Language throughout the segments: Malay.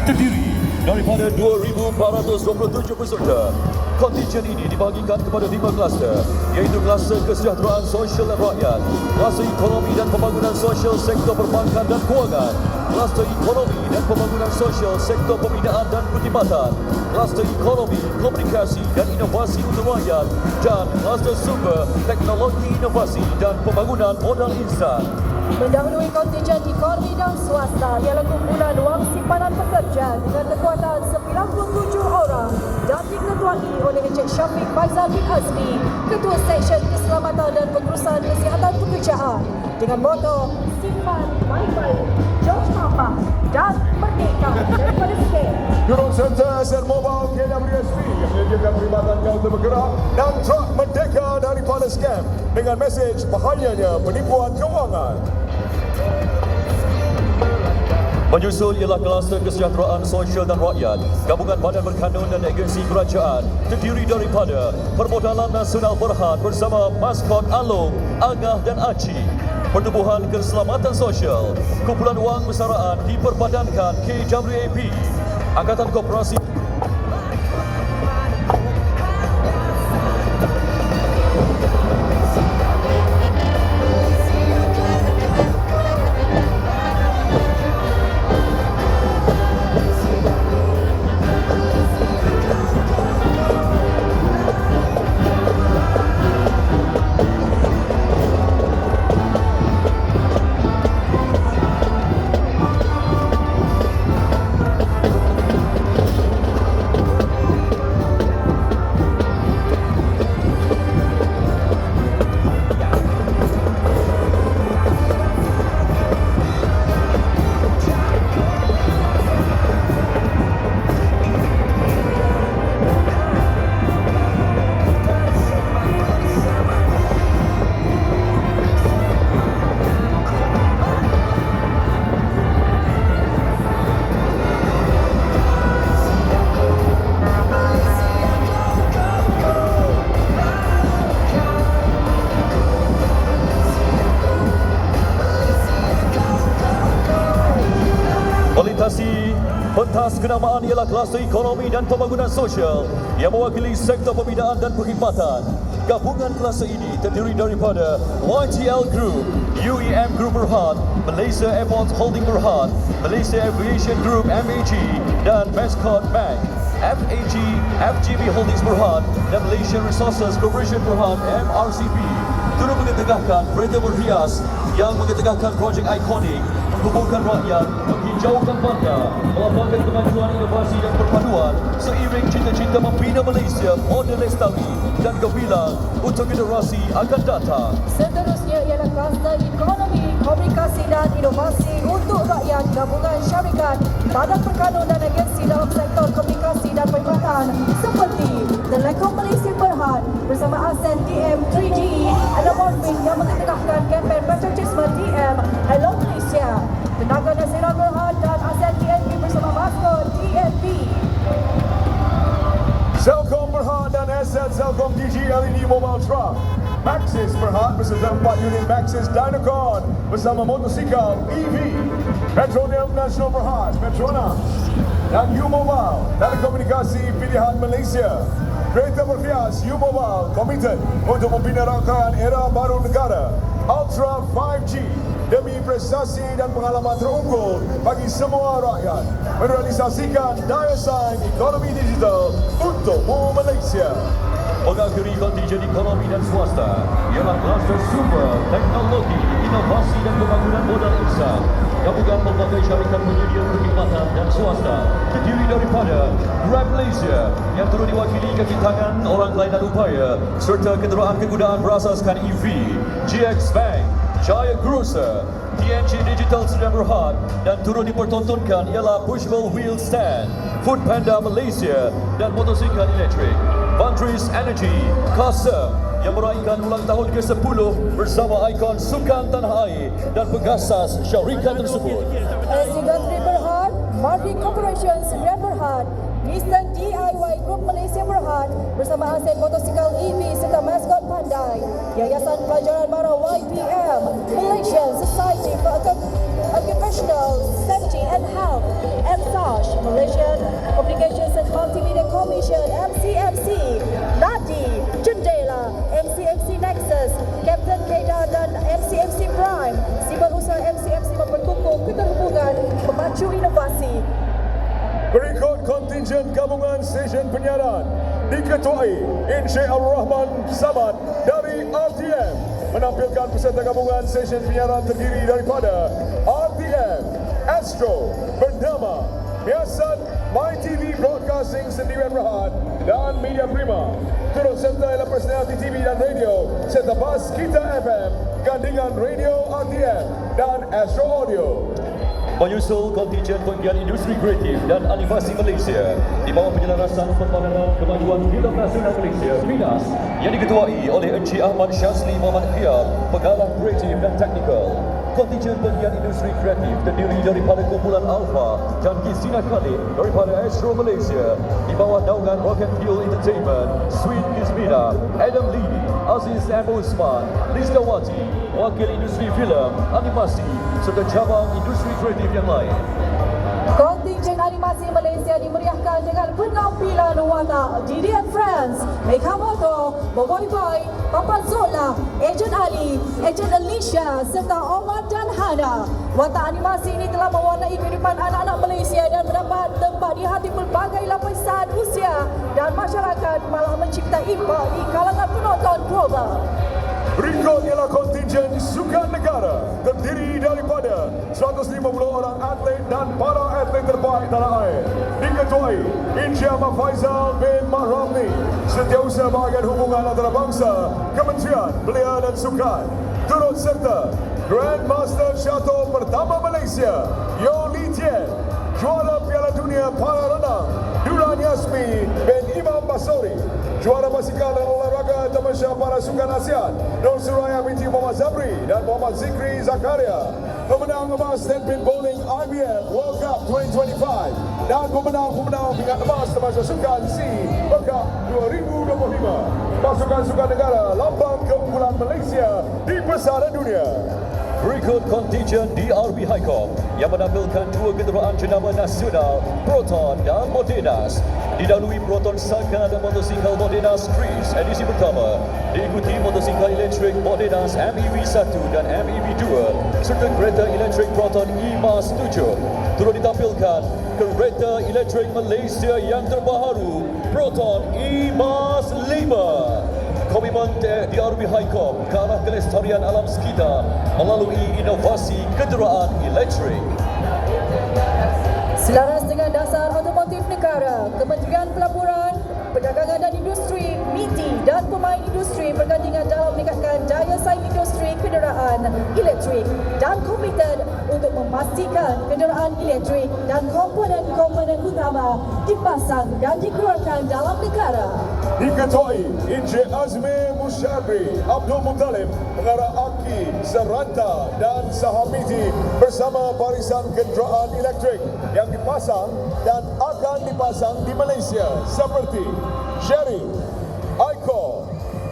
terdiri daripada 2,427 peserta. Kontingen ini dibahagikan kepada 5 kluster, iaitu kluster kesejahteraan sosial dan rakyat, kluster ekonomi dan pembangunan sosial sektor perbankan dan kewangan, kluster ekonomi dan pembangunan sosial sektor pembinaan dan perkhidmatan, kluster ekonomi, komunikasi dan inovasi untuk rakyat, dan kluster sumber, teknologi inovasi dan pembangunan modal instan. Mendahului kontingen ekonomi dan swasta ialah kumpulan wang simpanan pekerja dengan kekuatan 97 orang dan diketuai oleh Encik Syafiq Faizal bin Azmi, Ketua Seksyen Keselamatan dan Pengurusan Kesihatan Pekerjaan, dengan moto simpan baik-baik, jauh sampah dan merdeka daripada skam. Jurung serta Aset Mobile KWSP yang menyediakan perkhidmatan kau untuk bergerak dan truk merdeka daripada skam dengan mesej bahayanya penipuan kewangan. Menyusul ialah kluster kesejahteraan sosial dan rakyat, gabungan badan berkanun dan agensi kerajaan terdiri daripada Permodalan Nasional Berhad bersama maskot Along, Angah dan Aci. Pertubuhan Keselamatan Sosial, kumpulan wang persaraan diperpadankan KWAP, Angkatan Koperasi pentas kenamaan ialah kluster ekonomi dan pembangunan sosial yang mewakili sektor pembinaan dan perkhidmatan. Gabungan kluster ini terdiri daripada YTL Group, UEM Group Berhad, Malaysia Airports Holding Berhad, Malaysia Aviation Group MAG dan Mascot Bank, FAG, FGB Holdings Berhad dan Malaysia Resources Corporation Berhad MRCB. Turut mengetengahkan kereta berhias yang mengetengahkan projek ikonik menghubungkan rakyat, menghijaukan bandar, melambangkan kemajuan inovasi dan perpaduan seiring cita-cita membina Malaysia model lestari dan gemilang untuk generasi akan datang. Seterusnya ialah kluster ekonomi, komunikasi dan inovasi untuk rakyat, gabungan syarikat, badan perkanun dan agensi dalam sektor komunikasi dan perkhidmatan seperti Telekom Malaysia Berhad bersama Aset TM 3GE dan Morfin yang mengetengahkan kempen patriotisme TM Hello Malaysia, Tenaga Nasional Berhad dan Aset TNP bersama maskot TNP. Celcom Berhad dan Aset Celcom DG LED Mobile Truck. Maxis Berhad beserta 4 unit Maxis Dynacon bersama motosikal EV. Petroleum Nasional Berhad, Petronas dan U-Mobile, telekomunikasi pilihan Malaysia. Kereta berhias U-Mobile komited untuk membina rangkaian era baru negara Ultra 5G demi prestasi dan pengalaman terunggul bagi semua rakyat, merealisasikan daya saing ekonomi digital untuk Malaysia. Mengakhiri kontingen ekonomi dan swasta ialah kluster sumber, teknologi, inovasi dan pembangunan modal instan. Gabungan pelbagai syarikat penyedia perkhidmatan dan swasta terdiri daripada Grab Malaysia yang turut diwakili kaki tangan orang kelainan upaya serta kenderaan kegunaan berasaskan EV, GX Bank, Jaya Grocer, TNG Digital Sedan Berhad dan turut dipertontonkan ialah Pushable Wheel Stand, Food Panda Malaysia dan motosikal elektrik. Bandris Energy, Kasem yang meraihkan ulang tahun ke-10 bersama ikon sukan tanah air dan pengasas syarikat tersebut. Sigatri Berhad, Mardi Corporation Sdn Berhad, Nissan DIY Group Malaysia Berhad bersama Aset Motosikal EV serta maskot Pandai, Yayasan Pelajaran Mara YPM, Malaysian Society for Occupational Safety and Health, MSASH, kasih. Berikut kontingen gabungan stesen penyiaran diketuai Encik Abdul Rahman Samad dari RTM menampilkan peserta gabungan stesen penyiaran terdiri daripada RTM, Astro, bernama Biasan, MyTV Broadcasting Sendirian Berhad dan Media Prima. Turut serta ialah personaliti TV dan radio serta Bas Kita FM, gandingan radio RTM dan Astro Audio. Menyusul kontingen penggiat industri kreatif dan animasi Malaysia di bawah penyelarasan Perbahanan Kemajuan Filem Nasional Malaysia (PINAS) yang diketuai oleh Encik Ahmad Syazli Muhammad Khiar, Pengarah Kreatif dan Teknikal. Kontingen penggiat industri kreatif terdiri daripada kumpulan Alpha dan Gisina Khalid daripada Astro Malaysia di bawah naungan Rocket Fuel Entertainment, Sweet Gismina, Adam Lee, Aziz M. Usman, Rizka Wati, wakil industri filem, animasi serta cabang industri kreatif yang lain. Kontingen animasi Malaysia dimeriahkan dengan penampilan watak Didi and Friends, Mekamoto, Boboiboy Boy, Papa Zola, Ejen Ali, Ejen Alicia serta Omar dan Hana. Watak animasi ini telah mewarnai kehidupan anak-anak Malaysia dan mendapat tempat di hati pelbagai lapisan usia dan masyarakat, malah mencipta impak di kalangan penonton global. Berikut ialah kontingen sukan negara terdiri daripada 150 orang atlet dan para atlet terbaik tanah air. Diketuai Encik Ahmad Faizal bin Mahramni, Setiausaha Bahagian Hubungan Antarabangsa, Kementerian Belia dan Sukan. Turut serta Grandmaster Shuttle pertama Malaysia, Yo Li Tian, juara Piala Dunia para renang, Duran Yasmi bin Imam Basori, juara basikal dan olahraga Tamasya Para Sukan ASEAN, Nur Suraya binti Muhammad Zabri dan Muhammad Zikri Zakaria, pemenang emas Tenpin Bowling IBF World Cup 2025 dan pemenang pingat emas Tamasya Sukan C World Cup 2025. Pasukan Sukan Negara lambang keunggulan Malaysia di pasaran dunia. Berikut kontingen DRB Highcom yang menampilkan dua kenderaan jenama nasional, Proton dan Modernas. Didahului Proton Saka dan motosikal Modernas Tris edisi pertama, diikuti motosikal elektrik Modernas MEV1 dan MEV2 serta kereta elektrik Proton E-Mas 7. Turut ditampilkan kereta elektrik Malaysia yang terbaru, Proton E-Mas 5. Komitmen DRB Highcom ke arah kelestarian alam sekitar melalui inovasi kenderaan elektrik. Selaras dengan dasar otomotif negara, Kementerian Pelaburan, Perdagangan dan Industri, MITI dan pemain industri bergandingan dalam meningkatkan daya saing industri kenderaan elektrik dan komited untuk memastikan kenderaan elektrik dan komponen-komponen utama dipasang dan dikeluarkan dalam negara. Diketuai Encik Azmi Musyabri Abdul Muttalib, Pengarah Aki, Seranta dan saham MITI bersama barisan kenderaan elektrik yang dipasang dan akan dipasang di Malaysia seperti Sherry, Icon,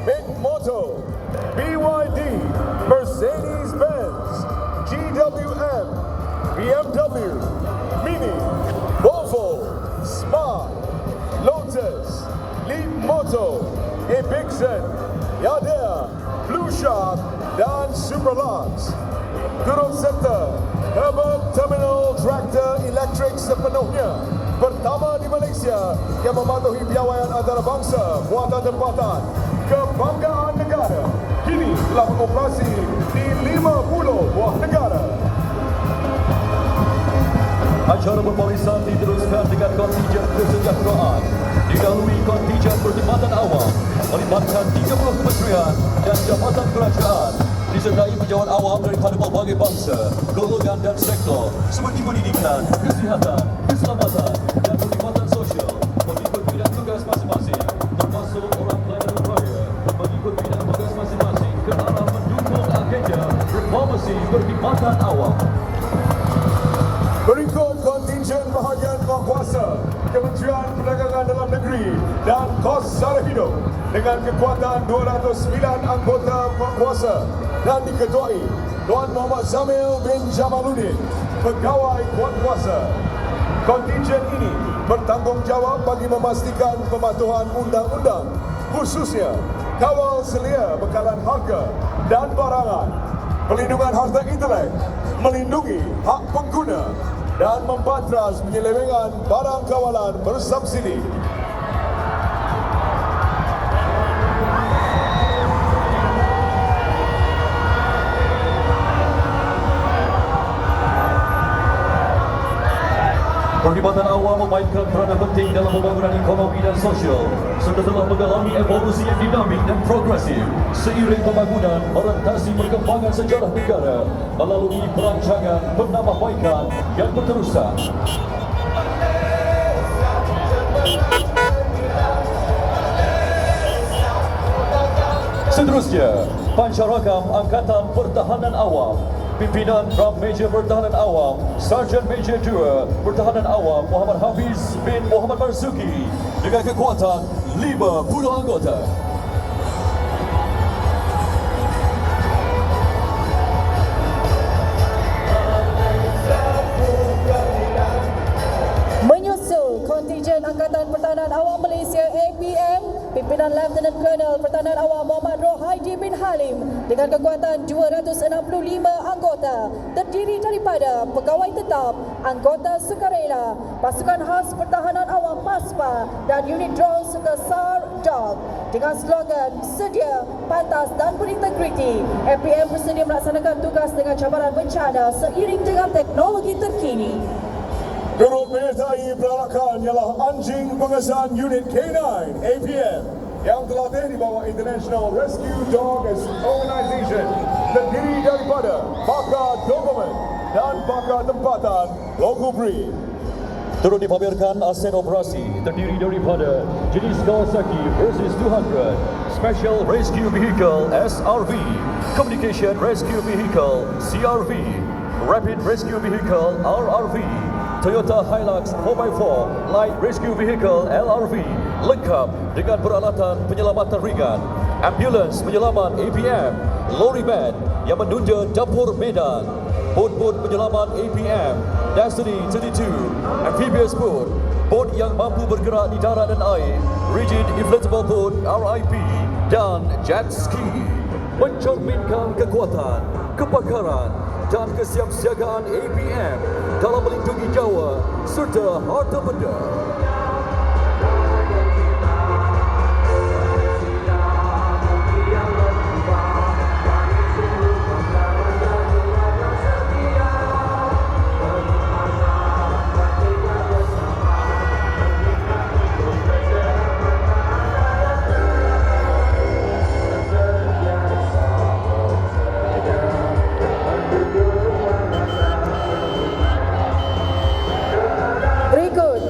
Big Moto, BYD, Mercedes-Benz, GWM, BMW, Mini, Volvo, Smart, Lotus, Leap Moto, Ebixon, Yadea, Blue Shark dan Superlux. Turut serta Herbert Terminal Tractor Elektrik sepenuhnya, pertama di Malaysia yang mematuhi piawaian antarabangsa buatan tempatan, kebanggaan negara. Kini telah beroperasi di 50 buah negara. Acara berbarisan diteruskan dengan kontingen kesejahteraan. Didahului kontingen perkhidmatan awam melibatkan 30 kementerian dan jabatan kerajaan, disertai pejabat awam daripada pelbagai bangsa, golongan dan sektor seperti pendidikan, kesihatan, keselamatan dan perkhidmatan sosial mengikut bidang tugas masing-masing, termasuk orang pelayanan raya mengikut bidang tugas masing-masing ke arah mendukung agenda reformasi perkhidmatan awam. Berikut kontingen bahagian kuasa Kementerian Perdagangan Dalam Negeri dan Kos Sara Hidup dengan kekuatan 209 anggota kuasa dan diketuai Tuan Muhammad Zamil bin Jamaluddin, Pegawai Kuat Kuasa. Kontingen ini bertanggungjawab bagi memastikan pematuhan undang-undang, khususnya kawal selia bekalan harga dan barangan, pelindungan harta intelek, melindungi hak pengguna, dan mempatras penyelewengan barang kawalan bersubsidi. Perkhidmatan awam memainkan peranan penting dalam pembangunan ekonomi dan sosial serta telah mengalami evolusi yang dinamik dan progresif seiring pembangunan merentasi perkembangan sejarah negara melalui perancangan penambahbaikan yang berterusan. Seterusnya, Pancarakam Angkatan Pertahanan Awam, Pimpinan Drum Major Pertahanan Awam, Sarjan Major 2 Pertahanan Awam Muhammad Hafiz bin Muhammad Marzuki dengan kekuatan 50 anggota. Menyusul kontingen Angkatan Pertahanan Awam Malaysia APM, Pimpinan Lieutenant Colonel Pertahanan Awam Muhammad Rohaidi bin Halim dengan kekuatan 265 anggota terdiri daripada pegawai tetap, anggota sukarela, pasukan khas Pertahanan Awam PASPA dan unit drone suka SAR DOG. Dengan slogan sedia, pantas dan berintegriti, APM bersedia melaksanakan tugas dengan cabaran bencana seiring dengan teknologi terkini. Turut menyertai perarakan ialah anjing pengesan unit K9 APM yang terlatih di bawah International Rescue Dog Organization terdiri daripada bakal Doberman dan bakal tempatan local breed. Turut dipamerkan aset operasi terdiri daripada jenis Kawasaki Versys 200, Special Rescue Vehicle SRV, Communication Rescue Vehicle CRV, Rapid Rescue Vehicle RRV, Toyota Hilux 4x4 Light Rescue Vehicle LRV lengkap dengan peralatan penyelamatan ringan, ambulans penyelaman APM, lorry van yang menunja dapur medan, bot-bot penyelaman APM, Destiny 32, amphibious boat, bot yang mampu bergerak di darat dan air, rigid inflatable boat RIP dan jet ski. Mencerminkan kekuatan, kepakaran dan kesiapsiagaan APM dalam melindungi nyawa serta harta benda.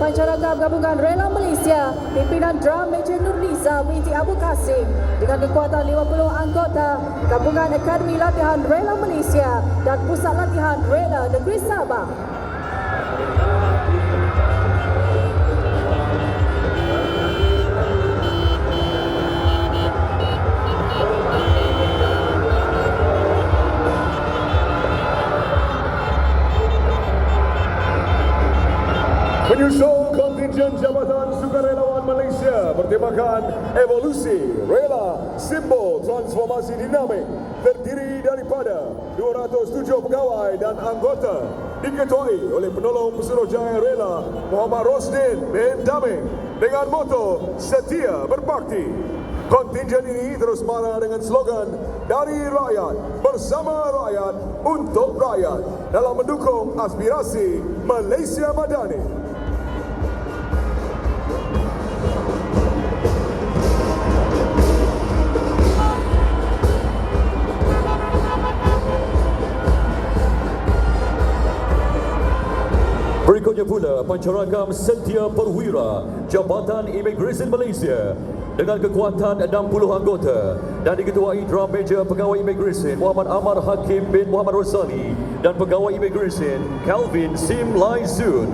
Pancarakam Gabungan Rela Malaysia, Pimpinan Drum Major Nurliza binti Abu Kasim dengan kekuatan 50 anggota, Gabungan Akademi Latihan Rela Malaysia dan Pusat Latihan Rela Negeri Sabah. Menyusul kontingen Jabatan Sukarelawan Malaysia bertemakan Evolusi Rela Simbol Transformasi Dinamik terdiri daripada 207 pegawai dan anggota diketuai oleh Penolong Pesuruhjaya Rela Muhammad Rosdin bin Daming dengan moto Setia Berbakti. Kontingen ini terus marah dengan slogan dari rakyat, bersama rakyat, untuk rakyat dalam mendukung aspirasi Malaysia Madani. Berikutnya pula Pancarakam Setia Perwira Jabatan Imigresen Malaysia dengan kekuatan 60 anggota dan diketuai Drum Major Pegawai Imigresen Muhammad Amar Hakim bin Muhammad Rosani dan Pegawai Imigresen Calvin Sim Lai Zun